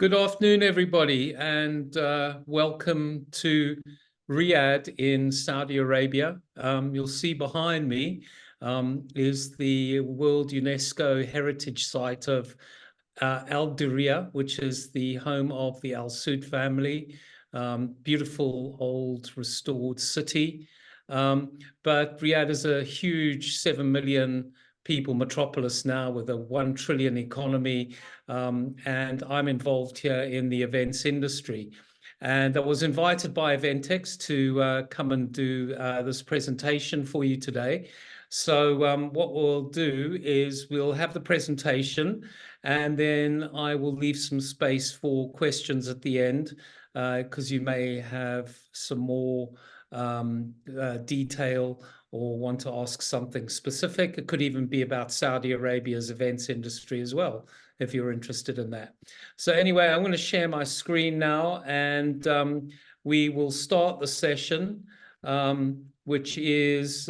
Good afternoon, everybody, and welcome to Riyadh in Saudi Arabia. You'll see behind me is the World UNESCO Heritage Site of Al Diriyah, which is the home of the Al Saud family. Beautiful old restored city. But Riyadh is a huge 7 million people metropolis now with a 1 trillion economy. And I'm involved here in the events industry. And I was invited by Eventex to come and do this presentation for you today. So what we'll do is we'll have the presentation, and then I will leave some space for questions at the end, because you may have some more detail or want to ask something specific. It could even be about Saudi Arabia's events industry as well, if you're interested in that. So anyway, I'm going to share my screen now, and we will start the session, which is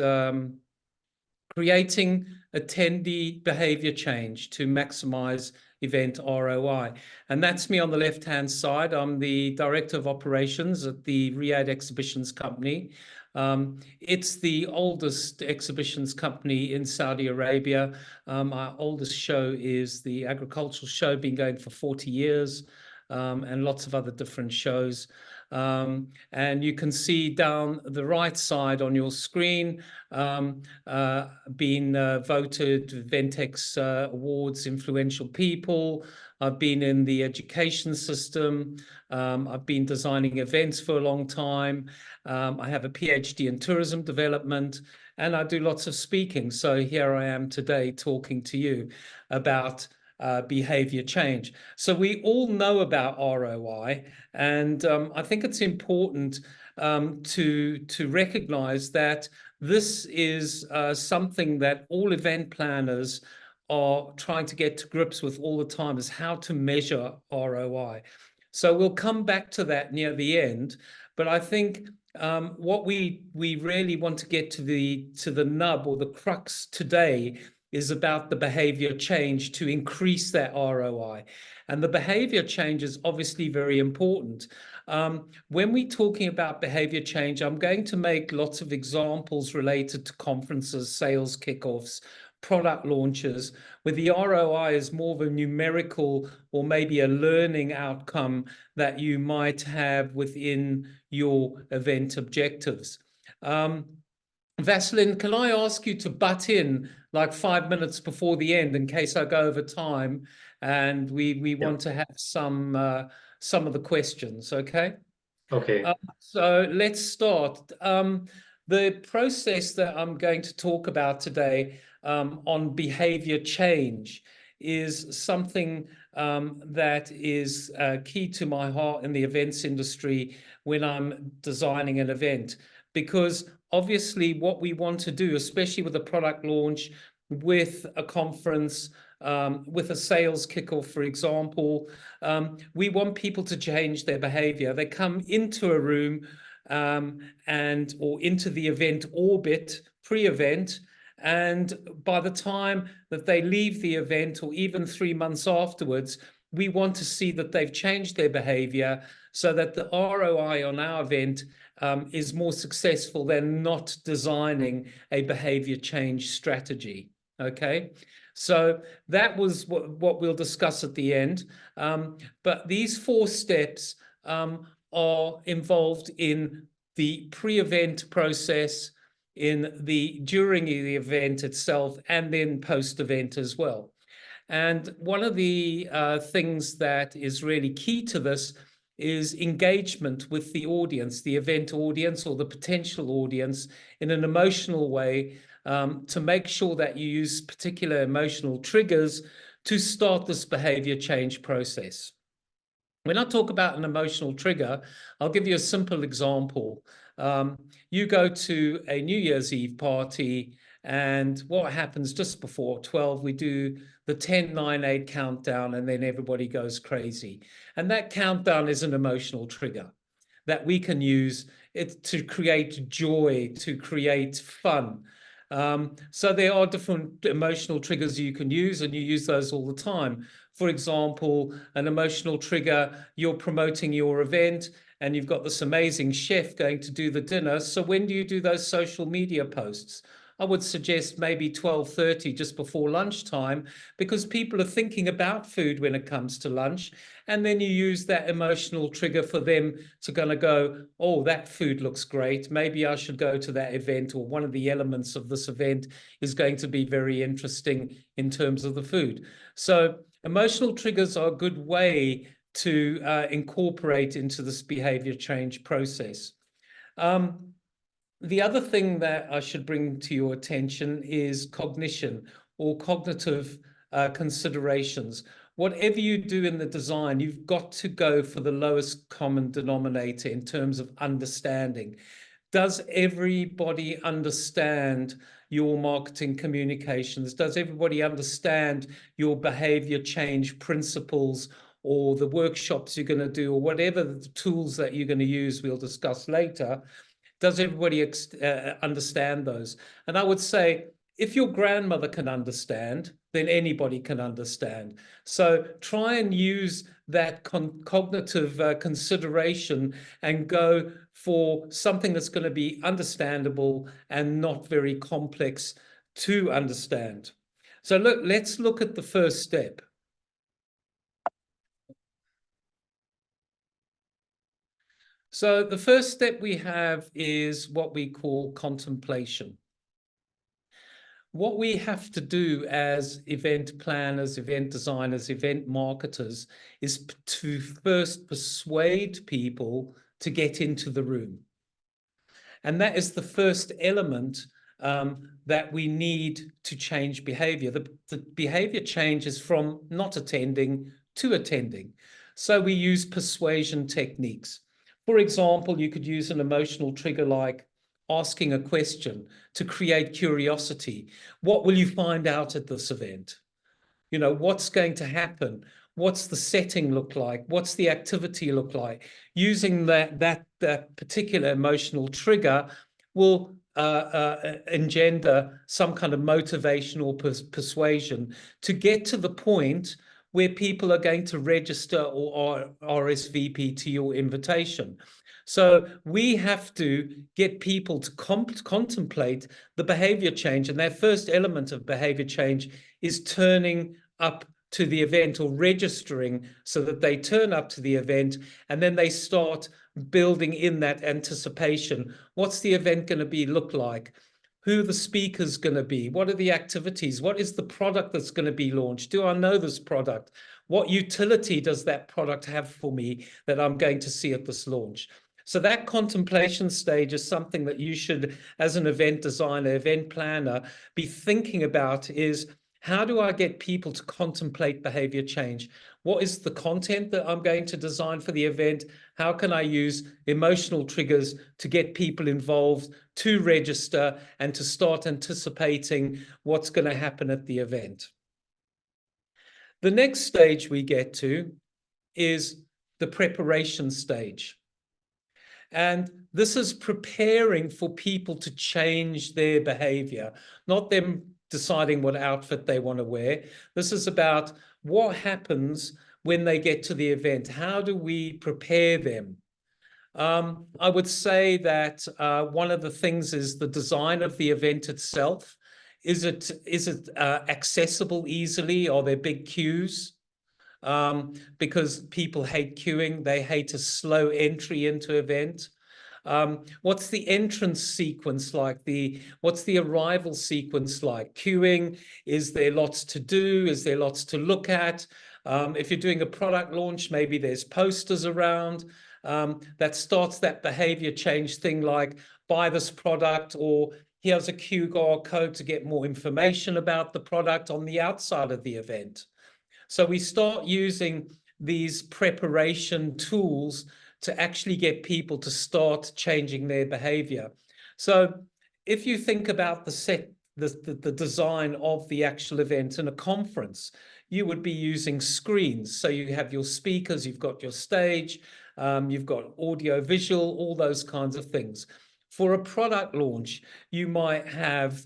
creating attendee behavior change to maximize event ROI. And that's me on the left-hand side. I'm the Director of Operations at the Riyadh Exhibitions Company. It's the oldest exhibitions company in Saudi Arabia. Our oldest show is the agricultural show, been going for 40 years, and lots of other different shows. And you can see down the right side on your screen, been voted Eventex Awards Influential People. I've been in the education system. I've been designing events for a long time. I have a PhD in tourism development, and I do lots of speaking. So here I am today talking to you about behavior change. So we all know about ROI, and I think it's important to recognize that this is something that all event planners are trying to get to grips with all the time, is how to measure ROI. So we'll come back to that near the end, but I think what we really want to get to the nub or the crux today is about the behavior change to increase that ROI. And the behavior change is obviously very important. When we're talking about behavior change, I'm going to make lots of examples related to conferences, sales kickoffs, product launches, where the ROI is more of a numerical or maybe a learning outcome that you might have within your event objectives. Vaseline, can I ask you to butt in like 5 minutes before the end in case I go over time, and we want to have some of the questions, okay? Okay. So let's start. The process that I'm going to talk about today on behavior change is something that is key to my heart in the events industry when I'm designing an event, because obviously what we want to do, especially with a product launch, with a conference, with a sales kickoff, for example, we want people to change their behavior. They come into a room or into the event orbit, pre-event, and by the time that they leave the event, or even 3 months afterwards, we want to see that they've changed their behavior so that the ROI on our event is more successful than not designing a behavior change strategy. Okay, so that was what we'll discuss at the end. But these 4 steps are involved in the pre-event process, during the event itself, and then post-event as well. And one of the things that is really key to this is engagement with the audience, the event audience or the potential audience, in an emotional way, to make sure that you use particular emotional triggers to start this behavior change process. When I talk about an emotional trigger, I'll give you a simple example. You go to a New Year's Eve party, and what happens just before 12, we do the 10, 9, 8 countdown, and then everybody goes crazy. And that countdown is an emotional trigger that we can use to create joy, to create fun. So there are different emotional triggers you can use, and you use those all the time. For example, an emotional trigger, you're promoting your event and you've got this amazing chef going to do the dinner. So when do you do those social media posts? I would suggest maybe 12:30, just before lunchtime, because people are thinking about food when it comes to lunch. And then you use that emotional trigger for them to kind of go, oh, that food looks great. Maybe I should go to that event, or one of the elements of this event is going to be very interesting in terms of the food. So emotional triggers are a good way to incorporate into this behavior change process. The other thing that I should bring to your attention is cognition, or cognitive considerations. Whatever you do in the design, you've got to go for the lowest common denominator in terms of understanding. Does everybody understand your marketing communications? Does everybody understand your behavior change principles, or the workshops you're going to do, or whatever the tools that you're going to use, we'll discuss later? Does everybody understand those? And I would say, if your grandmother can understand, then anybody can understand. So try and use that cognitive consideration and go for something that's going to be understandable and not very complex to understand. So let's look at the first step. So the first step we have is what we call contemplation. What we have to do as event planners, event designers, event marketers is to first persuade people to get into the room. And that is the first element that we need to change behavior. The behavior change is from not attending to attending. So we use persuasion techniques. For example, you could use an emotional trigger like asking a question to create curiosity. What will you find out at this event? You know, what's going to happen? What's the setting look like? What's the activity look like? Using that particular emotional trigger will engender some kind of motivational persuasion to get to the point where people are going to register or RSVP to your invitation. So we have to get people to contemplate the behavior change. And that first element of behavior change is turning up to the event, or registering so that they turn up to the event, and then they start building in that anticipation. What's the event going to look like? Who are the speakers going to be? What are the activities? What is the product that's going to be launched? Do I know this product? What utility does that product have for me that I'm going to see at this launch? So that contemplation stage is something that you should, as an event designer, event planner, be thinking about. Is how do I get people to contemplate behavior change? What is the content that I'm going to design for the event? How can I use emotional triggers to get people involved, to register, and to start anticipating what's going to happen at the event? The next stage we get to is the preparation stage. And this is preparing for people to change their behavior, not them deciding what outfit they want to wear. This is about what happens when they get to the event. How do we prepare them? I would say that one of the things is the design of the event itself. Is it accessible easily? Are there big queues? Because people hate queuing. They hate a slow entry into event. What's the entrance sequence like? What's the arrival sequence like? Queuing, is there lots to do? Is there lots to look at? If you're doing a product launch, maybe there's posters around that starts that behavior change thing, like buy this product, or here's a QR code to get more information about the product on the outside of the event. So we start using these preparation tools to actually get people to start changing their behavior. So if you think about the design of the actual event in a conference, you would be using screens. So you have your speakers, you've got your stage, you've got audio, visual, all those kinds of things. For a product launch, you might have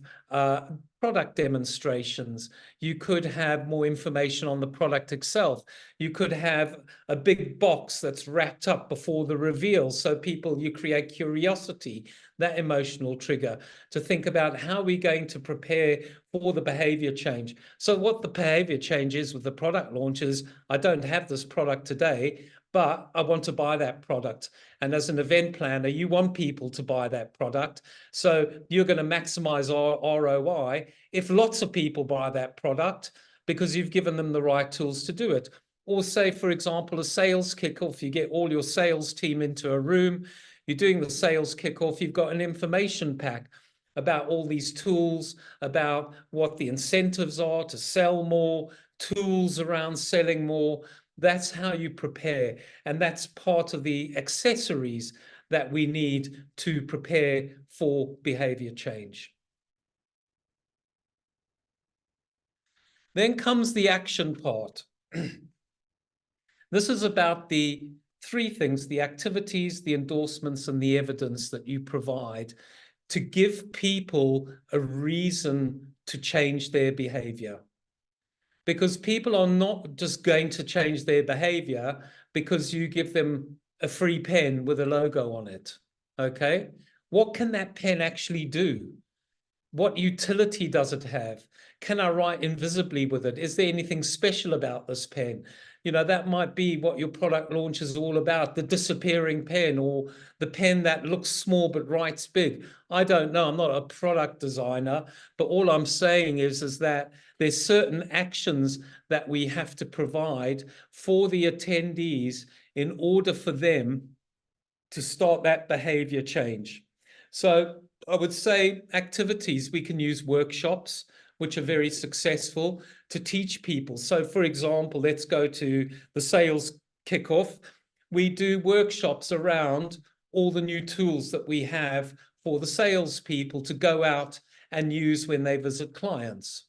product demonstrations. You could have more information on the product itself. You could have a big box that's wrapped up before the reveal. So you create curiosity, that emotional trigger, to think about how we're going to prepare for the behavior change. So what the behavior change is with the product launch is, I don't have this product today, but I want to buy that product. And as an event planner, you want people to buy that product. So you're going to maximize ROI if lots of people buy that product because you've given them the right tools to do it. Or say, for example, a sales kickoff, you get all your sales team into a room, you're doing the sales kickoff, you've got an information pack about all these tools, about what the incentives are to sell more, tools around selling more. That's how you prepare. And that's part of the accessories that we need to prepare for behavior change. Then comes the action part. This is about the three things: the activities, the endorsements, and the evidence that you provide to give people a reason to change their behavior. Because people are not just going to change their behavior because you give them a free pen with a logo on it. Okay? What can that pen actually do? What utility does it have? Can I write invisibly with it? Is there anything special about this pen? You know, that might be what your product launch is all about, the disappearing pen, or the pen that looks small but writes big. I don't know. I'm not a product designer, but all I'm saying is that there's certain actions that we have to provide for the attendees in order for them to start that behavior change. So I would say activities, we can use workshops, which are very successful to teach people. So for example, let's go to the sales kickoff. We do workshops around all the new tools that we have for the salespeople to go out and use when they visit clients.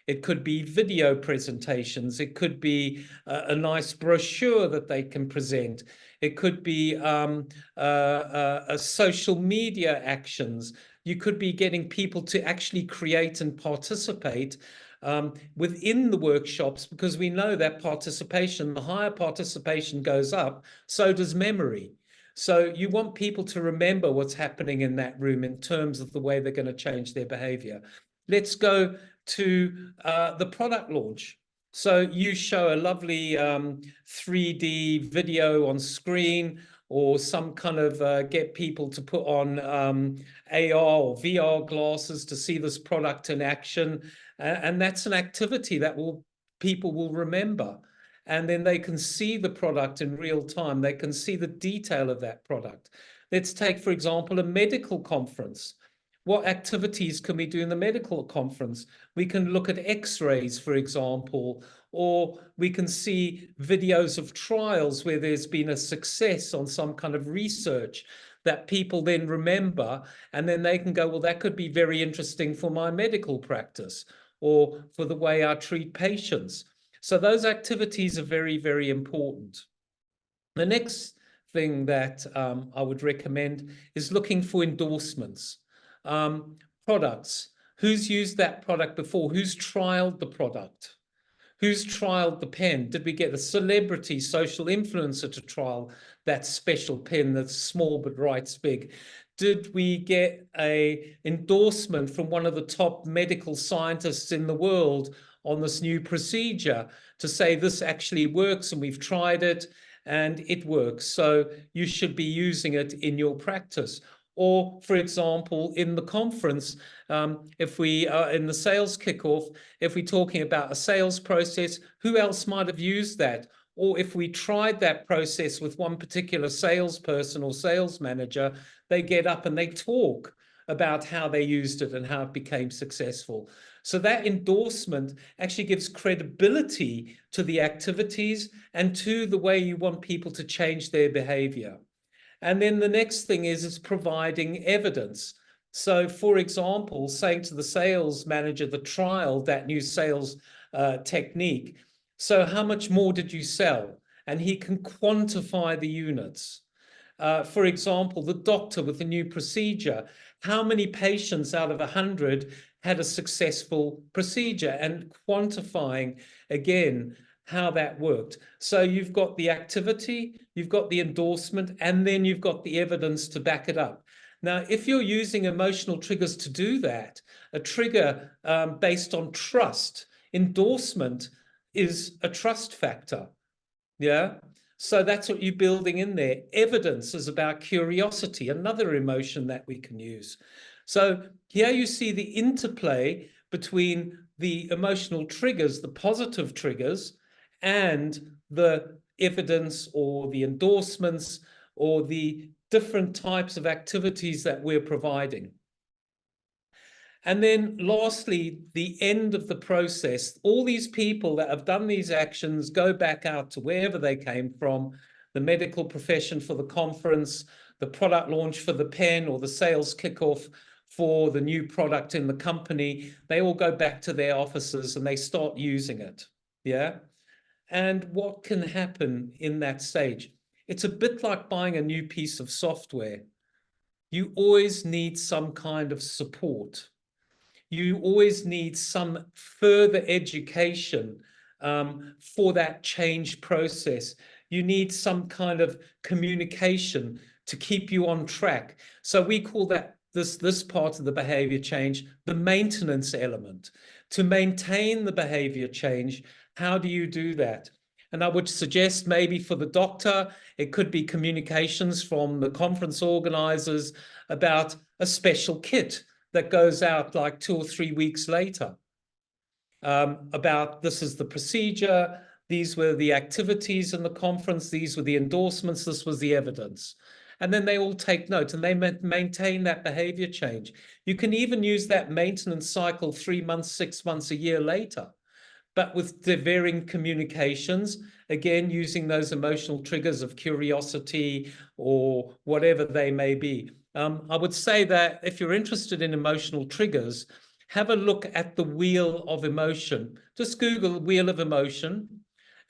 It could be video presentations. It could be a nice brochure that they can present. It could be social media actions. You could be getting people to actually create and participate within the workshops, because we know that participation, the higher participation goes up, so does memory. So you want people to remember what's happening in that room in terms of the way they're going to change their behavior. Let's go to the product launch. So you show a lovely 3D video on screen, or some kind of get people to put on AR or VR glasses to see this product in action. And that's an activity that people will remember. And then they can see the product in real time. They can see the detail of that product. Let's take, for example, a medical conference. What activities can we do in the medical conference? We can look at x-rays, for example, or we can see videos of trials where there's been a success on some kind of research that people then remember, and then they can go, well, that could be very interesting for my medical practice or for the way I treat patients. So those activities are very, very important. The next thing that I would recommend is looking for endorsements. Products. Who's used that product before? Who's trialed the product? Who's trialed the pen? Did we get a celebrity social influencer to trial that special pen that's small but writes big? Did we get an endorsement from one of the top medical scientists in the world on this new procedure to say this actually works and we've tried it and it works, so you should be using it in your practice? Or, for example, in the conference, if we are in the sales kickoff, if we're talking about a sales process, who else might have used that? Or if we tried that process with one particular salesperson or sales manager, they get up and they talk about how they used it and how it became successful. So that endorsement actually gives credibility to the activities and to the way you want people to change their behavior. And then the next thing is providing evidence. So, for example, saying to the sales manager that trialed that new sales technique, so how much more did you sell? And he can quantify the units. For example, the doctor with the new procedure, how many patients out of 100 had a successful procedure, and quantifying again how that worked. So you've got the activity, you've got the endorsement, and then you've got the evidence to back it up. Now, if you're using emotional triggers to do that, a trigger based on trust, endorsement is a trust factor. Yeah. So that's what you're building in there. Evidence is about curiosity, another emotion that we can use. So here you see the interplay between the emotional triggers, the positive triggers, and the evidence or the endorsements or the different types of activities that we're providing. And then lastly, the end of the process. All these people that have done these actions go back out to wherever they came from, the medical profession for the conference, the product launch for the pen, or the sales kickoff for the new product in the company. They all go back to their offices and they start using it. Yeah. And what can happen in that stage? It's a bit like buying a new piece of software. You always need some kind of support. You always need some further education for that change process. You need some kind of communication to keep you on track. So we call that this part of the behavior change, the maintenance element. To maintain the behavior change, how do you do that? And I would suggest maybe for the doctor, it could be communications from the conference organizers about a special kit that goes out like 2 or 3 weeks later about this is the procedure, these were the activities in the conference, these were the endorsements, this was the evidence. And then they all take note and they maintain that behavior change. You can even use that maintenance cycle 3 months, 6 months, a year later, but with the varying communications, again, using those emotional triggers of curiosity or whatever they may be. I would say that if you're interested in emotional triggers, have a look at the wheel of emotion. Just Google wheel of emotion.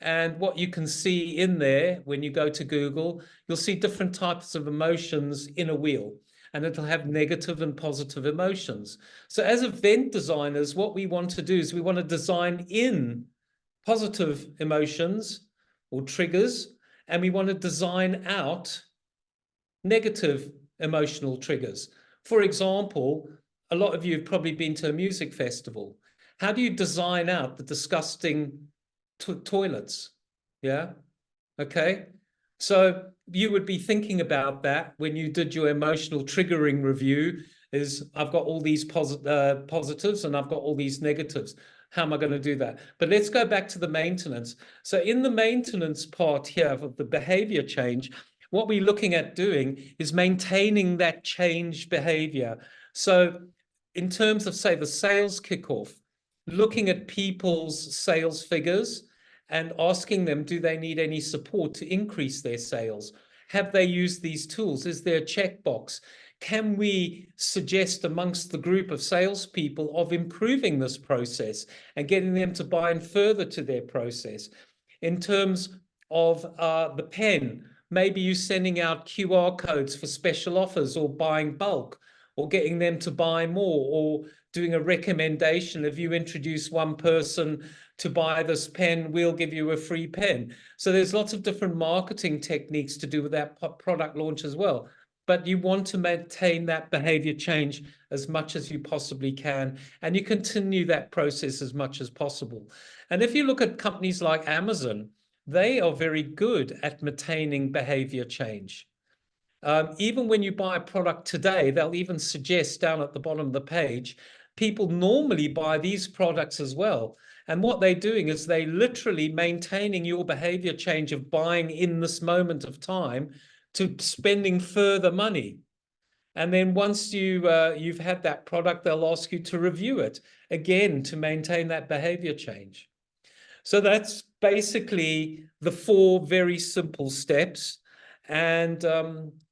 And what you can see in there when you go to Google, you'll see different types of emotions in a wheel, and it'll have negative and positive emotions. So as event designers, what we want to do is we want to design in positive emotions or triggers, and we want to design out negative emotional triggers. For example, a lot of you have probably been to a music festival. How do you design out the disgusting toilets? Yeah. Okay. So you would be thinking about that when you did your emotional triggering review, is I've got all these positives and I've got all these negatives. How am I going to do that? But let's go back to the maintenance. So in the maintenance part here of the behavior change, what we're looking at doing is maintaining that change behavior. So in terms of, say, the sales kickoff, looking at people's sales figures and asking them, do they need any support to increase their sales? Have they used these tools? Is there a checkbox? Can we suggest amongst the group of salespeople of improving this process and getting them to buy in further to their process? In terms of the pen, maybe you're sending out QR codes for special offers or buying bulk, or getting them to buy more, or doing a recommendation. If you introduce one person to buy this pen, we'll give you a free pen. So there's lots of different marketing techniques to do with that product launch as well. But you want to maintain that behavior change as much as you possibly can, and you continue that process as much as possible. And if you look at companies like Amazon, they are very good at maintaining behavior change. Even when you buy a product today, they'll even suggest down at the bottom of the page, people normally buy these products as well. And what they're doing is they literally maintaining your behavior change of buying in this moment of time to spending further money. And then once you've had that product, they'll ask you to review it again to maintain that behavior change. So that's basically the 4 very simple steps. And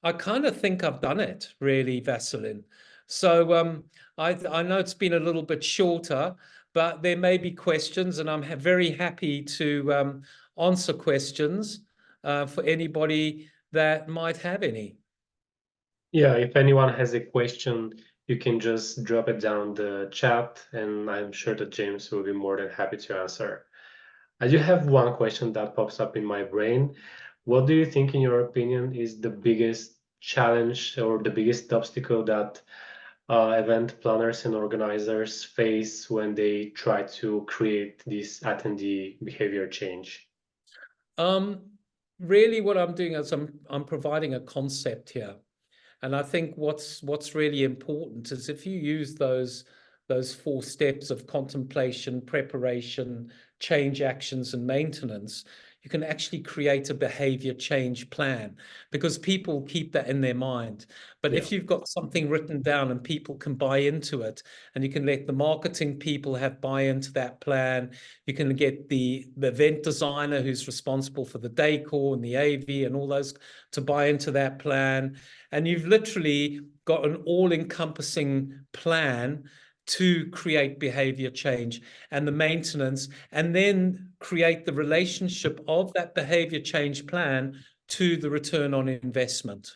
I kind of think I've done it, really, Vaseline. So I know it's been a little bit shorter, but there may be questions, and I'm very happy to answer questions for anybody that might have any. Yeah, if anyone has a question, you can just drop it down the chat, and I'm sure that James will be more than happy to answer. I do have one question that pops up in my brain. What do you think, in your opinion, is the biggest challenge or the biggest obstacle that event planners and organizers face when they try to create this attendee behavior change? Um, Really, what I'm doing is I'm providing a concept here. And I think what's really important is if you use those four steps of contemplation, preparation, change actions, and maintenance, you can actually create a behavior change plan because people keep that in their mind. But Yeah, if you've got something written down and people can buy into it, and you can let the marketing people have buy into that plan, you can get the event designer who's responsible for the decor and the AV and all those to buy into that plan. And you've literally got an all-encompassing plan to create behavior change and the maintenance, and then create the relationship of that behavior change plan to the return on investment.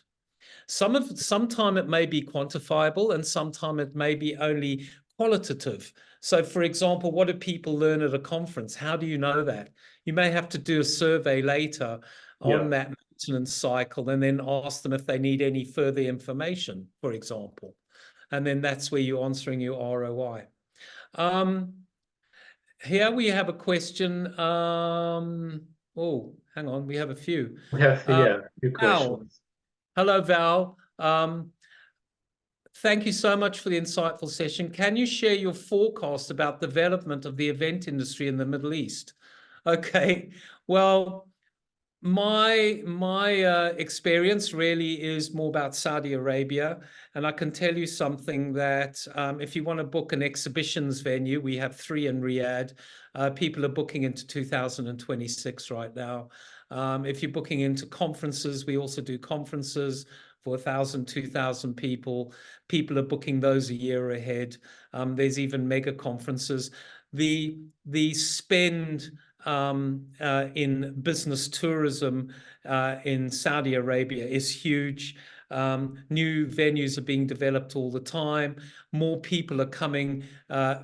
Sometime it may be quantifiable and sometime it may be only qualitative. So, for example, what do people learn at a conference? How do you know that? You may have to do a survey later yeah. on that maintenance cycle and then ask them if they need any further information, for example. And then that's where you're answering your ROI. Um, Here we have a question. Oh, hang on, we have a few. We have, Uh, yeah, a few Val. questions. Hello, Val. Thank you so much for the insightful session. Can you share your forecast about development of the event industry in the Middle East? Okay, well, my experience really is more about Saudi Arabia, and I can tell you something that if you want to book an exhibitions venue, we have three in Riyadh. People are booking into 2026 right now. If you're booking into conferences, we also do conferences for 1,000, 2,000 people. People are booking those a year ahead. There's even mega conferences. The spend in business tourism in Saudi Arabia is huge. New venues are being developed all the time. More people are coming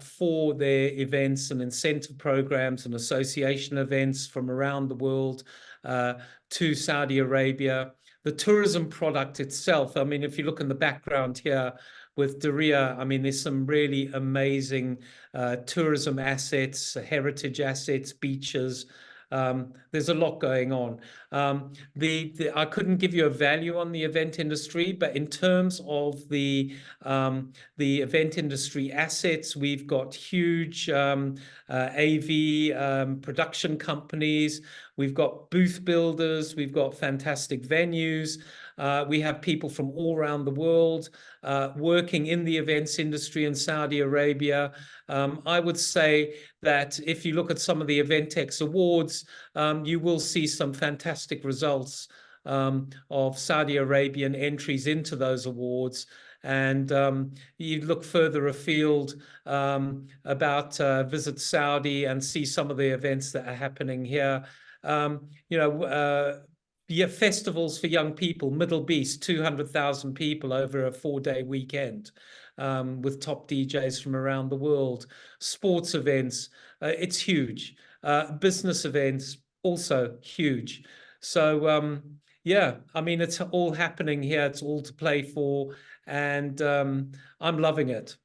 for their events and incentive programs and association events from around the world to Saudi Arabia. The tourism product itself, I mean, if you look in the background here with Diriyah, I mean, there's some really amazing tourism assets, heritage assets, beaches. There's a lot going on. I couldn't give you a value on the event industry, but in terms of the event industry assets, we've got huge AV production companies. We've got booth builders. We've got fantastic venues. We have people from all around the world working in the events industry in Saudi Arabia. I would say that if you look at some of the Eventex awards, you will see some fantastic results of Saudi Arabian entries into those awards. And you look further afield about Visit Saudi and see some of the events that are happening here. Yeah, festivals for young people, Middle Beast, 200,000 people over a 4-day weekend with top DJs from around the world. Sports events, it's huge. Business events, also huge. So, yeah, I mean, it's all happening here. It's all to play for. And I'm loving it.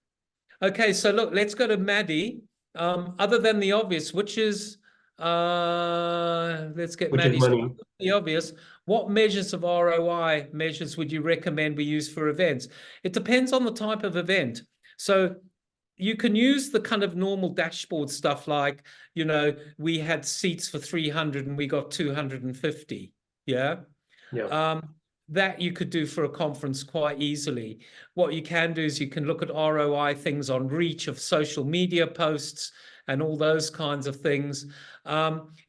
Okay, so look, let's go to Maddie. Other than the obvious, which is, let's get Which is Maddie's money. the obvious. What measures of ROI measures would you recommend we use for events? It depends on the type of event. So you can use the kind of normal dashboard stuff like, we had seats for 300 and we got 250. Yeah. Yeah. That you could do for a conference quite easily. What you can do is you can look at ROI things on reach of social media posts and all those kinds of things.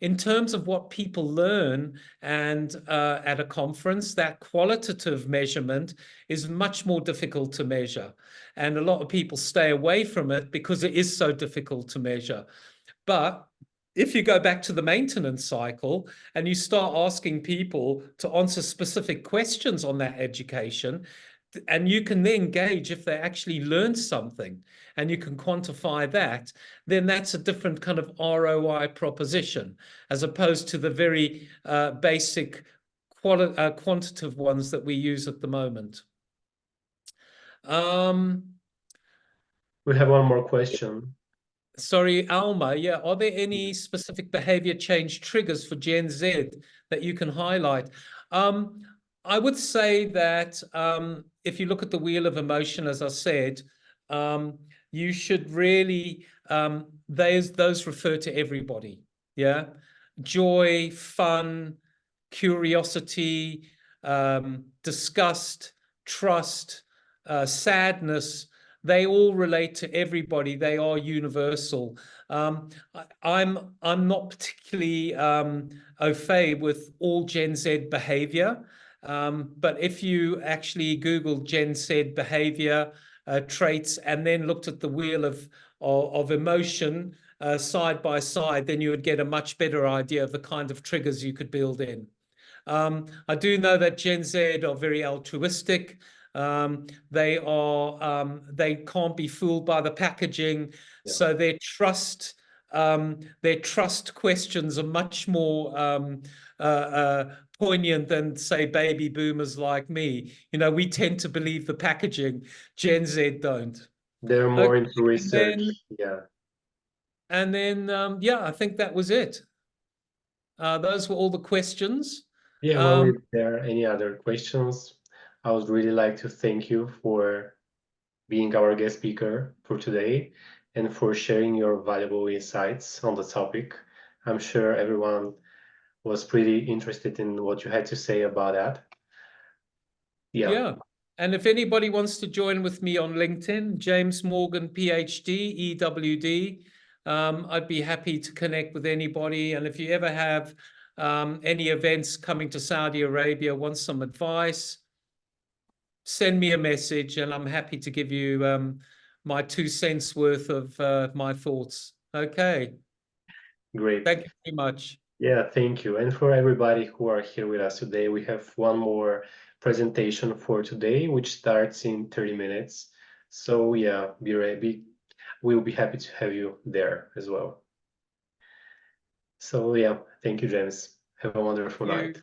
In terms of what people learn and at a conference, that qualitative measurement is much more difficult to measure. And a lot of people stay away from it because it is so difficult to measure. But if you go back to the maintenance cycle and you start asking people to answer specific questions on that education, and you can then gauge if they actually learned something and you can quantify that, then that's a different kind of ROI proposition, as opposed to the very basic quantitative ones that we use at the moment. We have one more question. Sorry, Alma, yeah, are there any specific behavior change triggers for Gen Z that you can highlight? I would say that if you look at the wheel of emotion, as I said, you should really, those refer to everybody, yeah? Joy, fun, curiosity, disgust, trust, sadness, they all relate to everybody. They are universal. I'm not particularly au fait with all Gen Z behavior, but if you actually Google Gen Z behavior traits and then looked at the wheel of emotion side by side, then you would get a much better idea of the kind of triggers you could build in. I do know that Gen Z are very altruistic. They can't be fooled by the packaging, Yeah. so their trust questions are much more poignant than, say, baby boomers like me. You know, we tend to believe the packaging. Gen Z don't. They're more Okay, into research. Yeah. And then yeah, I think that was it. Those were all the questions. Yeah, well, if there are any other questions, I would really like to thank you for being our guest speaker for today and for sharing your valuable insights on the topic. I'm sure everyone was pretty interested in what you had to say about that. Yeah. Yeah. And if anybody wants to join with me on LinkedIn, James Morgan, PhD, EWD, I'd be happy to connect with anybody. And if you ever have any events coming to Saudi Arabia, want some advice, send me a message and I'm happy to give you my 2 cents worth of my thoughts. Okay. Great. Thank you very much. Yeah, thank you. And for everybody who are here with us today, we have one more presentation for today, which starts in 30 minutes. So yeah, be ready. We'll be happy to have you there as well. So yeah, thank you, James. Have a wonderful night.